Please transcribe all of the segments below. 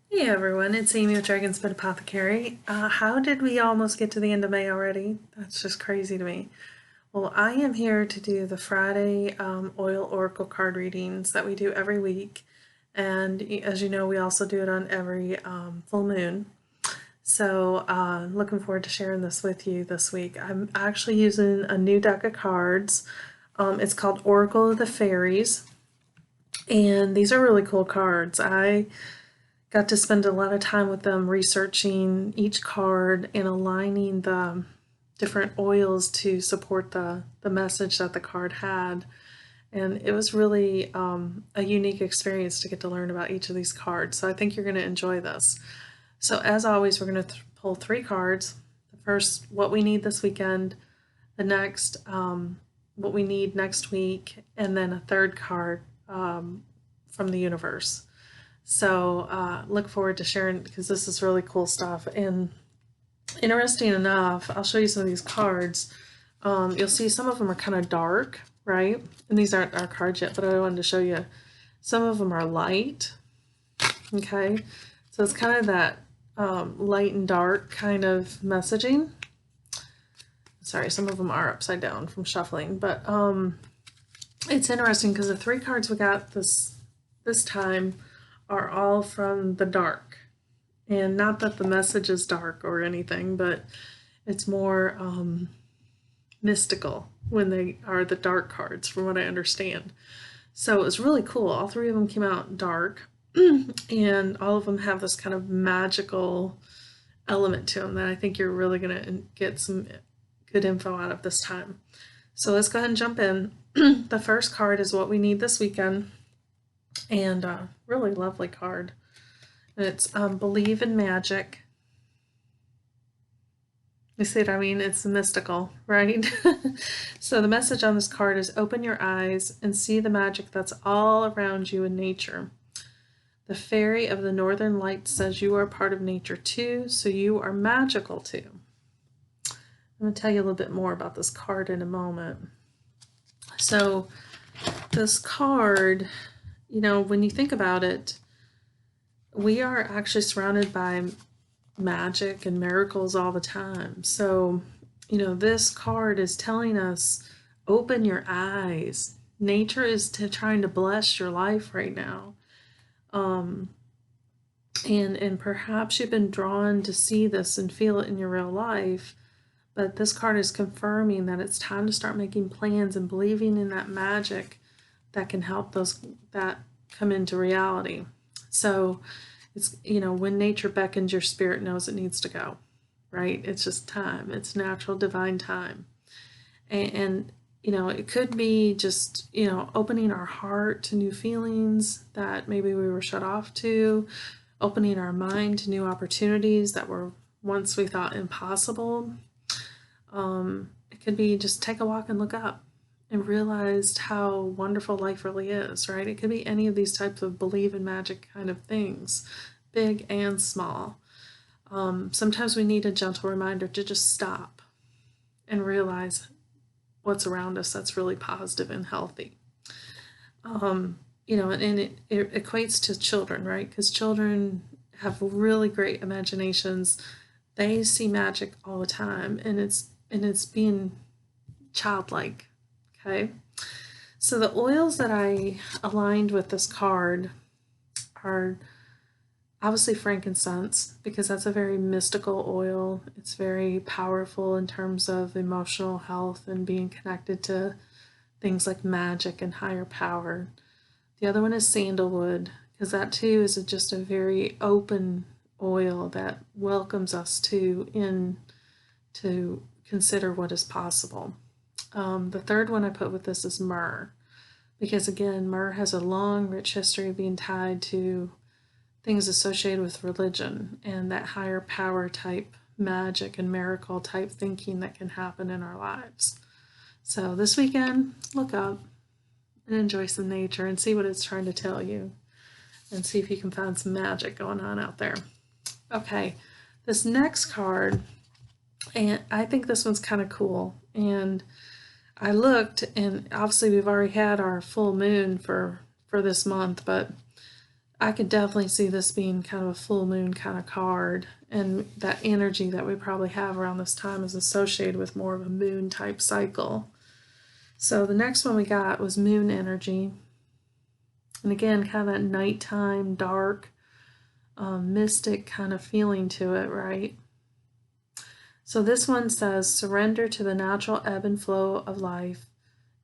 Hey everyone, it's Amy with Dragon's Blood Apothecary. How did we almost get to the end of May already? That's just crazy to me. Well, I am here to do the Friday Oil Oracle card readings that we do every week. And as you know, we also do it on every full moon. So, looking forward to sharing this with you this week. I'm actually using a new deck of cards. It's called Oracle of the Fairies. And these are really cool cards. I got to spend a lot of time with them researching each card and aligning the different oils to support the message that the card had. And it was really a unique experience to get to learn about each of these cards. So I think you're going to enjoy this. So, as always, we're going to pull three cards. The first, what we need this weekend, the next, what we need next week, and then a third card from the universe. So look forward to sharing because this is really cool stuff. And interesting enough, I'll show you some of these cards. You'll see some of them are kind of dark, right? And these aren't our cards yet, but I wanted to show you. Some of them are light, okay? So it's kind of that light and dark kind of messaging. Sorry, some of them are upside down from shuffling, but it's interesting because the three cards we got this time are all from the dark. And not that the message is dark or anything, but it's more mystical when they are the dark cards, from what I understand. So it was really cool. All three of them came out dark, and all of them have this kind of magical element to them that I think you're really going to get some good info out of this time. So let's go ahead and jump in. The first card is what we need this weekend, and really lovely card. It's Believe in Magic. You see what I mean? It's mystical, right? So the message on this card is open your eyes and see the magic that's all around you in nature. The fairy of the northern lights says you are part of nature too, so you are magical too. I'm going to tell you a little bit more about this card in a moment. So this card, when you think about it, we are actually surrounded by magic and miracles all the time. So, this card is telling us open your eyes. Nature is trying to bless your life right now. And perhaps you've been drawn to see this and feel it in your real life, but this card is confirming that it's time to start making plans and believing in that magic that can help those that come into reality. So it's, when nature beckons, your spirit knows it needs to go, right? It's just time. It's natural, divine time. And it could be just, opening our heart to new feelings that maybe we were shut off to, opening our mind to new opportunities that were once we thought impossible. It could be just take a walk and look up and realized how wonderful life really is, right? It could be any of these types of believe in magic kind of things, big and small. Sometimes we need a gentle reminder to just stop and realize what's around us that's really positive and healthy. And it equates to children, right? Because children have really great imaginations. They see magic all the time, and it's being childlike. Okay. So the oils that I aligned with this card are obviously frankincense, because that's a very mystical oil. It's very powerful in terms of emotional health and being connected to things like magic and higher power. The other one is sandalwood, because that too is just a very open oil that welcomes us to consider what is possible. The third one I put with this is myrrh, because again, myrrh has a long, rich history of being tied to things associated with religion and that higher power type magic and miracle type thinking that can happen in our lives. So this weekend, look up and enjoy some nature and see what it's trying to tell you, and see if you can find some magic going on out there. Okay, this next card, and I think this one's kind of cool. And I looked, and obviously we've already had our full moon for this month, but I could definitely see this being kind of a full moon kind of card, and that energy that we probably have around this time is associated with more of a moon type cycle. So the next one we got was moon energy. And again, kind of that nighttime, dark, mystic kind of feeling to it, right? So this one says, surrender to the natural ebb and flow of life.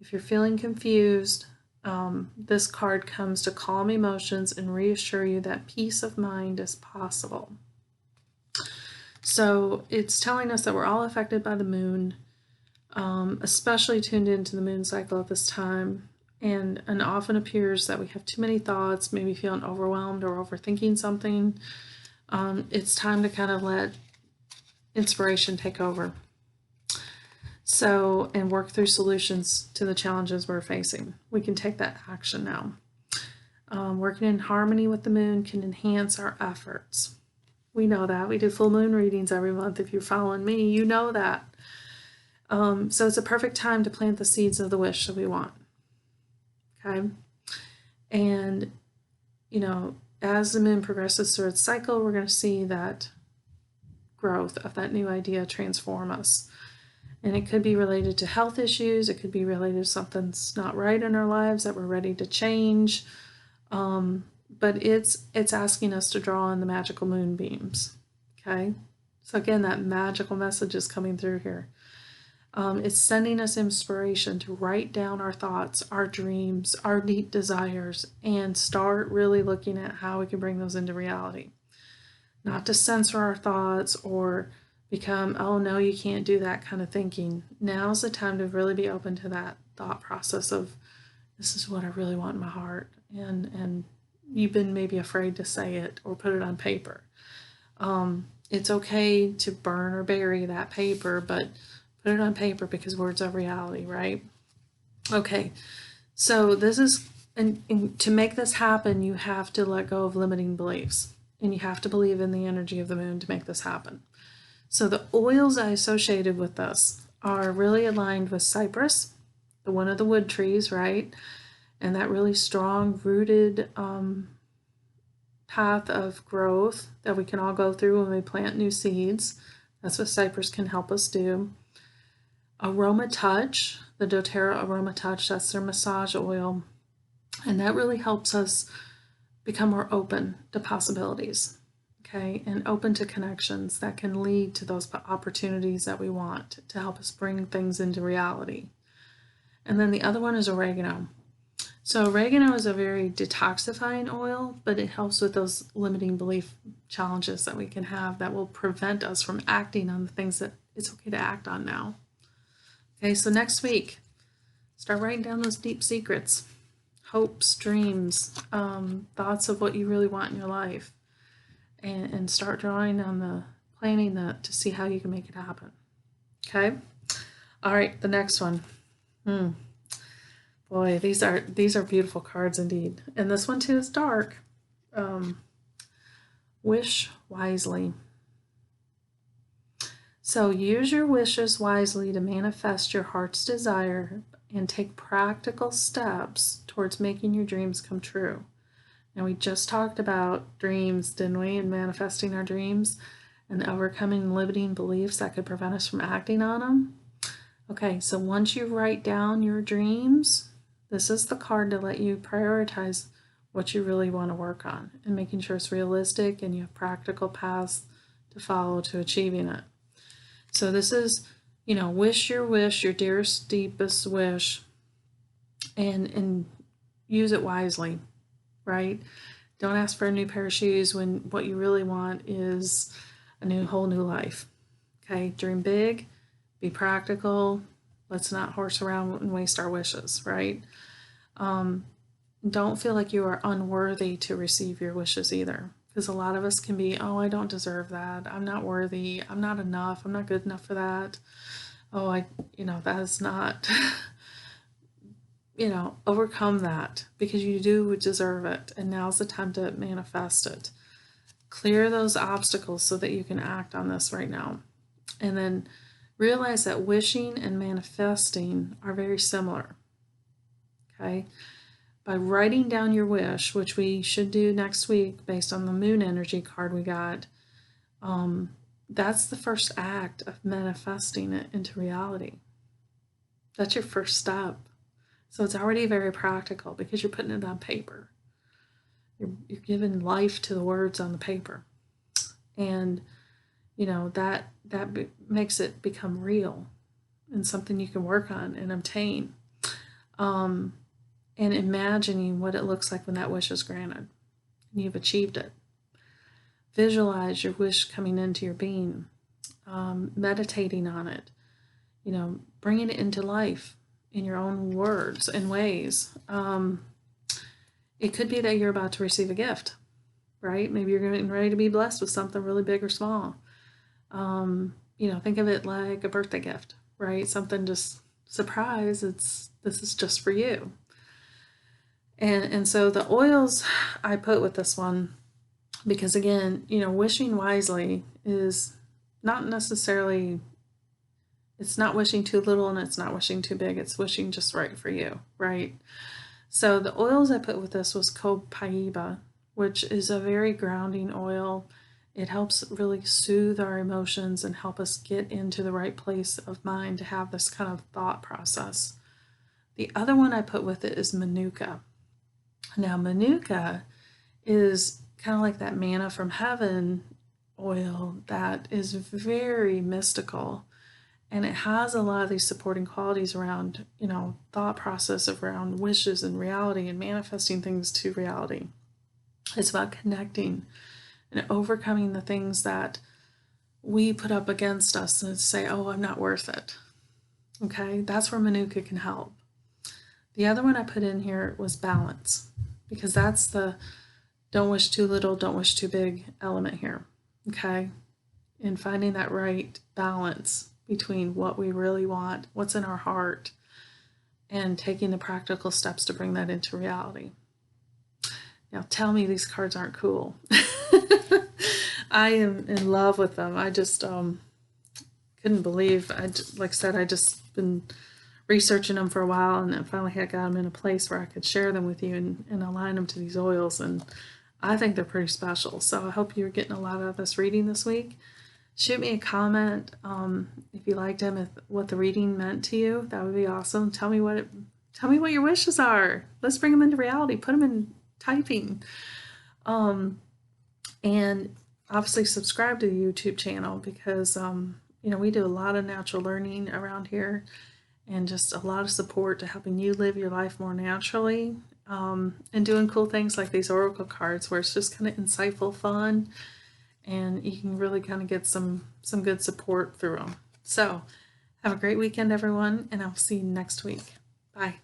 If you're feeling confused, this card comes to calm emotions and reassure you that peace of mind is possible. So it's telling us that we're all affected by the moon, especially tuned into the moon cycle at this time. And often appears that we have too many thoughts, maybe feeling overwhelmed or overthinking something. It's time to kind of let inspiration take over. So, and work through solutions to the challenges we're facing. We can take that action now. Working in harmony with the moon can enhance our efforts. We know that. We do full moon readings every month. If you're following me, you know that. So it's a perfect time to plant the seeds of the wish that we want. Okay? And, you know, as the moon progresses through its cycle, we're going to see that growth of that new idea transform us. And it could be related to health issues. It could be related to something's not right in our lives that we're ready to change. But it's asking us to draw on the magical moonbeams. Okay? So again, that magical message is coming through here. It's sending us inspiration to write down our thoughts, our dreams, our deep desires, and start really looking at how we can bring those into reality. Not to censor our thoughts or become, oh no, you can't do that kind of thinking. Now's the time to really be open to that thought process of, this is what I really want in my heart. And you've been maybe afraid to say it or put it on paper. It's okay to burn or bury that paper, but put it on paper because words are reality, right? Okay, so this is, and to make this happen, you have to let go of limiting beliefs. And you have to believe in the energy of the moon to make this happen. So the oils I associated with this are really aligned with cypress, the one of the wood trees, right? And that really strong rooted path of growth that we can all go through when we plant new seeds. That's what cypress can help us do. Aroma Touch, the doTERRA Aroma Touch, that's their massage oil. And that really helps us become more open to possibilities, okay, and open to connections that can lead to those opportunities that we want to help us bring things into reality. And then the other one is oregano. So oregano is a very detoxifying oil, but it helps with those limiting belief challenges that we can have that will prevent us from acting on the things that it's okay to act on now. Okay, so next week, start writing down those deep secrets, hopes, dreams, thoughts of what you really want in your life, and start drawing on the planning that to see how you can make it happen. Okay. All right. The next one. Boy, these are beautiful cards indeed, and this one too is dark. Wish wisely. So use your wishes wisely to manifest your heart's desire and take practical steps towards making your dreams come true. And we just talked about dreams, didn't we? And manifesting our dreams and overcoming limiting beliefs that could prevent us from acting on them. Okay, so once you write down your dreams, this is the card to let you prioritize what you really want to work on and making sure it's realistic and you have practical paths to follow to achieving it. So this is, you know, wish, your dearest, deepest wish, and use it wisely, right? Don't ask for a new pair of shoes when what you really want is a whole new life. Okay, dream big, be practical. Let's not horse around and waste our wishes, right? Don't feel like you are unworthy to receive your wishes either. Because a lot of us can be, oh, I don't deserve that. I'm not worthy. I'm not enough. I'm not good enough for that. Oh, that is not, overcome that because you do deserve it. And now's the time to manifest it. Clear those obstacles so that you can act on this right now. And then realize that wishing and manifesting are very similar. Okay? by writing down your wish, which we should do next week based on the moon energy card we got, that's the first act of manifesting it into reality. That's your first step. So it's already very practical because you're putting it on paper. You're giving life to the words on the paper. And, you know, that makes it become real and something you can work on and obtain. And imagining what it looks like when that wish is granted and you've achieved it. Visualize your wish coming into your being, meditating on it, you know, bringing it into life in your own words and ways. It could be that you're about to receive a gift, right? Maybe you're getting ready to be blessed with something really big or small. You know, think of it like a birthday gift, right? Something just surprise. This is just for you. And so the oils I put with this one, because again, you know, wishing wisely is not necessarily, it's not wishing too little and it's not wishing too big. It's wishing just right for you, right? So the oils I put with this was copaiba, which is a very grounding oil. It helps really soothe our emotions and help us get into the right place of mind to have this kind of thought process. The other one I put with it is manuka. Now, manuka is kind of like that manna from heaven oil that is very mystical, and it has a lot of these supporting qualities around, you know, thought process around wishes and reality and manifesting things to reality. It's about connecting and overcoming the things that we put up against us and say, oh, I'm not worth it. Okay, that's where manuka can help. The other one I put in here was balance, because that's the don't wish too little, don't wish too big element here. Okay, and finding that right balance between what we really want, what's in our heart, and taking the practical steps to bring that into reality. Now tell me these cards aren't cool. I am in love with them. I just couldn't believe, like I said, I just been researching them for a while, and then finally I got them in a place where I could share them with you and align them to these oils, and I think they're pretty special. So I hope you're getting a lot out of this reading this week. Shoot me a comment if you liked them, if what the reading meant to you. That would be awesome. Tell me what your wishes are. Let's bring them into reality. Put them in typing. And obviously subscribe to the YouTube channel, because you know, we do a lot of natural learning around here, and just a lot of support to helping you live your life more naturally, and doing cool things like these oracle cards where it's just kind of insightful fun, and you can really kind of get some good support through them. So have a great weekend, everyone, and I'll see you next week. Bye.